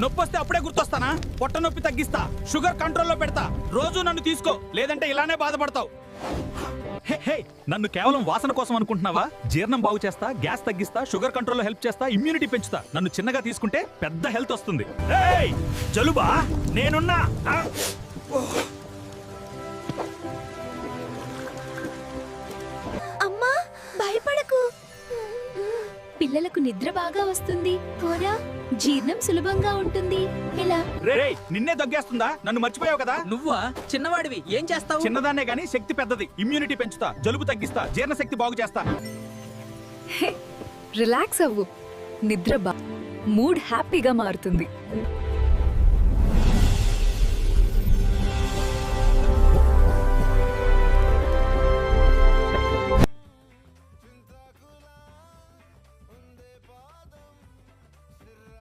నొప్పొస్తే అప్పుడే గుర్తొస్తానా? పొట్ట నొప్పి తగ్గిస్తా, షుగర్ కంట్రోల్లో పెడతా. రోజు నన్ను తీసుకో, లేదంటే ఇలానే బాధపడతావు. హే హే, నన్ను కేవలం వాసన కోసం అనుకుంటున్నావా? జీర్ణం బాగు చేస్తా, గ్యాస్ తగ్గిస్తా, షుగర్ కంట్రోల్లో హెల్ప్ చేస్తా, ఇమ్యూనిటీ పెంచుతా. నన్ను చిన్నగా తీసుకుంటే పెద్ద హెల్త్ వస్తుంది. ఏయ్, జలుబా? నేనున్నా. అమ్మా భయపడకు. పిల్లలకు నిద్ర బాగా వస్తుంది, పోరా జీర్ణం సులభంగా ఉంటుంది. ఇలా రేయ్, నిన్నే దగ్గేస్తుందా? నన్ను మర్చిపోయావు కదా? నువ్వా? చిన్నవాడివి ఏం చేస్తావు? చిన్నదాన్నే గానీ శక్తి పెద్దది. ఇమ్యూనిటీ పెంచుతా, జలుబు తగ్గిస్తా, జీర్ణశక్తి బాగు చేస్తా. రిలాక్స్ అవ్వు, నిద్ర మూడ్ హ్యాపీగా మారుతుంది.